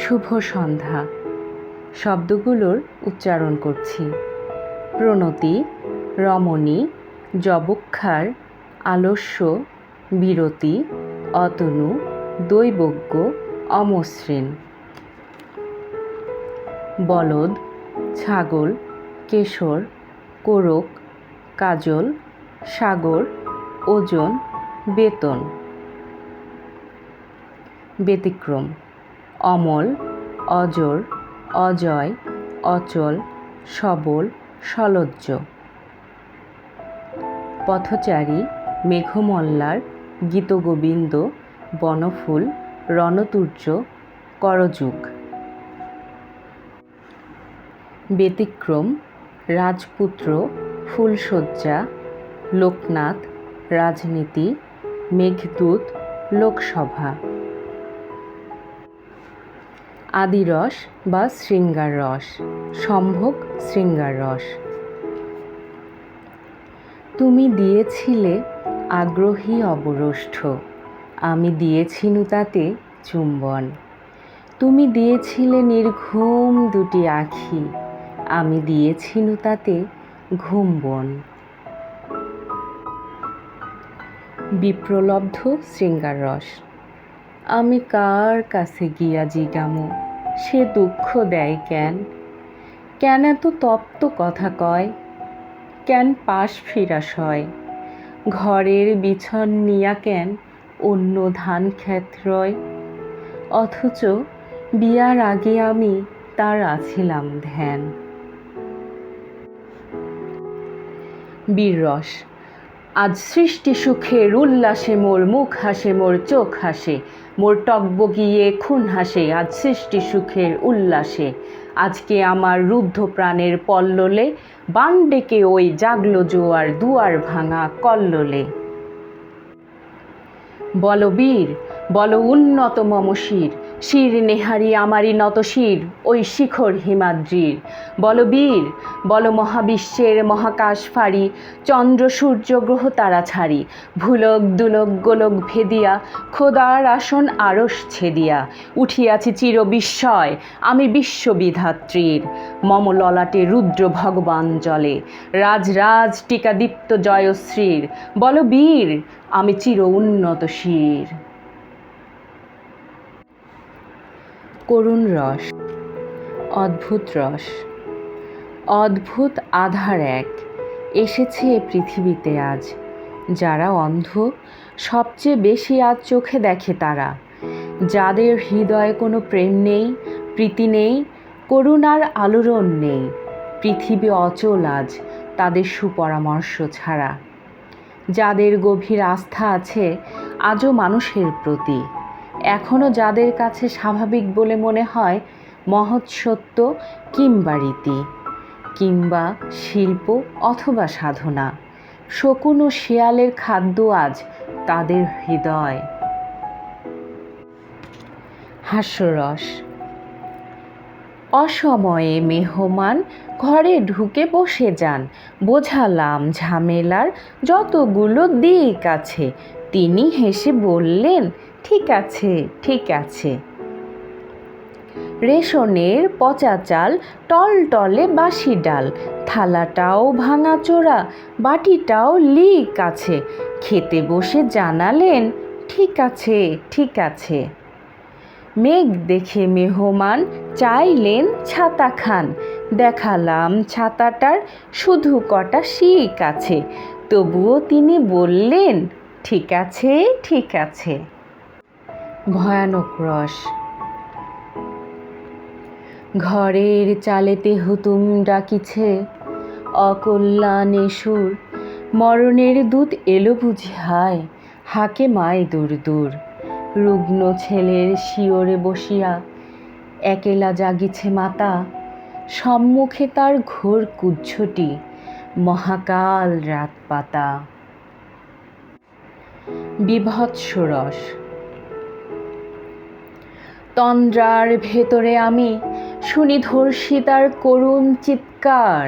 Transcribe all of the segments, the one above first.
শুভ সন্ধ্যা শব্দগুলোর উচ্চারণ করছি। প্রণতি, রমণী, যবক্ষার, আলস্য, বিরতি, অতনু, দৈবজ্ঞ, অমসৃণ। বলদ, ছাগল, কেশর, কোরক, কাজল, সাগর, ওজন, বেতন। ব্যতিক্রম, অমল, অজর, অজয়, অচল, সবল, সলজ্জ। পথচারী, মেঘমল্লার, গীতগোবিন্দ, বনফুল, রণতুর্য, করযুগ। ব্যতিক্রম, রাজপুত্র, ফুলশয্যা, লোকনাথ, রাজনীতি, মেঘদূত, লোকসভা। আদিরস বা শৃঙ্গার রস, সম্ভোগ শৃঙ্গার রস। তুমি দিয়েছিলে আগ্রহী অবরোষ্ঠ, আমি দিয়েছিনু তাতে চুম্বন। তুমি দিয়েছিলে নির্ঘুম দুটি আখি, আমি দিয়েছিনু তাতে ঘুম্বন। বিপ্রলব্ধ শৃঙ্গার রস। আমি কার কাছে গিয়া জিগামো, সে দুঃখ দেয় কেন? কেন এত তপ্ত কথা কয়? কেন পাশ ফিরা সয়? ঘরের বিছন নিয়া কেন অন্য ধান ক্ষেত রয়? অথচ বিয়ার আগে আমি তার আছিলাম ধ্যান। বীররস। আজ সৃষ্টি সুখের উল্লাসে মোর মুখ হাসে, মোর চোখ হাসে, মোর টকবগিয়ে খুন হাসে। আজ সৃষ্টি সুখের উল্লাসে, আজকে আমার রুদ্ধ প্রাণের পল্ললে বান ডেকে ওই জাগলো জোয়ার দুয়ার ভাঙা কল্লোলে। বল বীর, বল উন্নত মম শির, শির নেহারি আমারই নত শির ওই শিখর হিমাদ্রির। বল বীর, বল মহাবিশ্বের মহাকাশ ফাড়ি, চন্দ্র সূর্য গ্রহ তারা ছাড়ি, ভুলক দুলক গোলক ভেদিয়া খোদার আসন আরশ ছেদিয়া উঠিয়াছি চির বিস্ময় আমি বিশ্ববিধাত্রীর। মম ললাটে রুদ্র ভগবান জলে, রাজ রাজ টিকা দীপ্ত জয়শ্রীর। বল বীর, আমি চির উন্নত শির। করুণ রস, অদ্ভুত রস। অদ্ভুত আধার এক এসেছে এ পৃথিবীতে আজ। যারা অন্ধ সবচেয়ে বেশি আজ চোখে দেখে তারা, যাদের হৃদয়ে কোনো প্রেম নেই, প্রীতি নেই, করুণার আলোড়ন নেই। পৃথিবী অচল আজ তাদের সুপরামর্শ ছাড়া। যাদের গভীর আস্থা আছে আজও মানুষের প্রতি, এখনও যাদের কাছে স্বাভাবিক বলে মনে হয় মহৎ সত্য কিংবা রীতি, কিংবা শিল্প অথবা সাধনা। শকুন ও শিয়ালের খাদ্য আজ তাদের হৃদয়। হাস্যরস। অসময়ে মেহমান ঘরে ঢুকে বসে যান, বোঝালাম ঝামেলার যতগুলো দিক আছে। তিনি হেসে বললেন, ঠিক আছে ঠিক আছে। রেশনের পচা চাল, টলটলে বাসি ডাল, থালাটাও ভাঙাচোরা, বাটিটাও লিক আছে। খেতে বসে জানালেন, ঠিক আছে ঠিক আছে। মেঘ দেখে মেহমান চাইলেন ছাতা খান, দেখালাম ছাতাটার শুধু কটা শিক আছে। তবুও তিনি বললেন, ঠিক আছে ঠিক আছে। ভয়ানক রস। ঘরের চালেতে হুতুম ডাকিছে, অকল্যাণে সুর। মরণের দূত এলো বুঝি হায়, হাকে মায় দূর দূর। রুগ্ন ছেলের শিয়রে বসিয়া একেলা জাগিছে মাতা, সম্মুখে তার ঘোর কুজ্ঝটি মহাকাল রাত পাতা। বীভৎস রস। তন্দ্রার ভেতরে আমি শুনি ধর্ষিতার করুণ চিৎকার,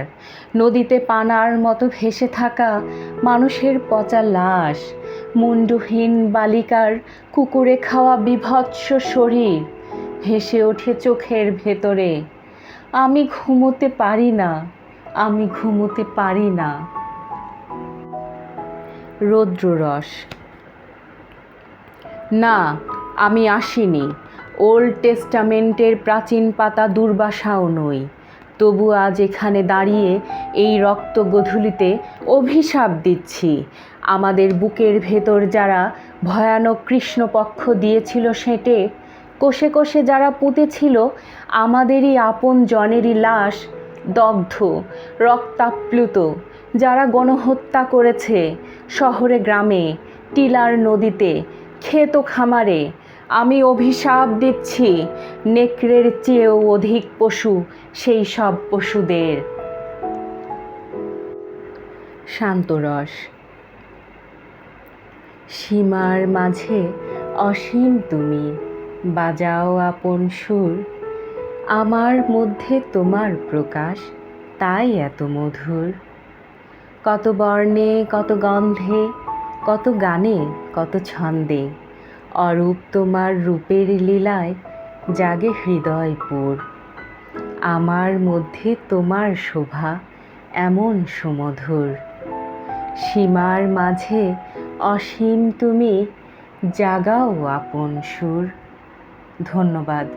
নদীতে পানার মতো ভেসে থাকা মানুষের পচা লাশ, মুন্ডহীন বালিকার কুকুরে খাওয়া বীভৎস শরীর, ভেসে ওঠে চোখের ভেতরে। আমি ঘুমোতে পারি না, আমি ঘুমোতে পারি না। রৌদ্ররস। না, আমি আসিনি, ওল্ড টেস্টামেন্টের প্রাচীন পাতা দুর্বাসাও নই। তবু আজ এখানে দাঁড়িয়ে এই রক্ত গোধূলিতে অভিশাপ দিচ্ছি। আমাদের বুকের ভেতর যারা ভয়ানক কৃষ্ণপক্ষ দিয়েছিল সেঁটে, কোষে কোষে যারা পুঁতেছিল আমাদেরই আপন জনেরই লাশ, দগ্ধ, রক্তাপ্লুত, যারা গণহত্যা করেছে শহরে গ্রামে, টিলার নদীতে, ক্ষেত খামারে, আমি অভিশাপ দিচ্ছি নেকড়ের চেয়েও অধিক পশু সেই সব পশুদের। শান্তরস। সীমার মাঝে অসীম তুমি, বাজাও আপন সুর। আমার মধ্যে তোমার প্রকাশ, তাই এত মধুর। কত বর্ণে, কত গন্ধে, কত গানে, কত ছন্দে, অরূপ তোমার রূপের লীলায় জাগে হৃদয়পুর। আমার মধ্যে তোমার শোভা এমন সুমধুর। সীমার মাঝে অসীম তুমি, জাগাও আপন সুর। ধন্যবাদ।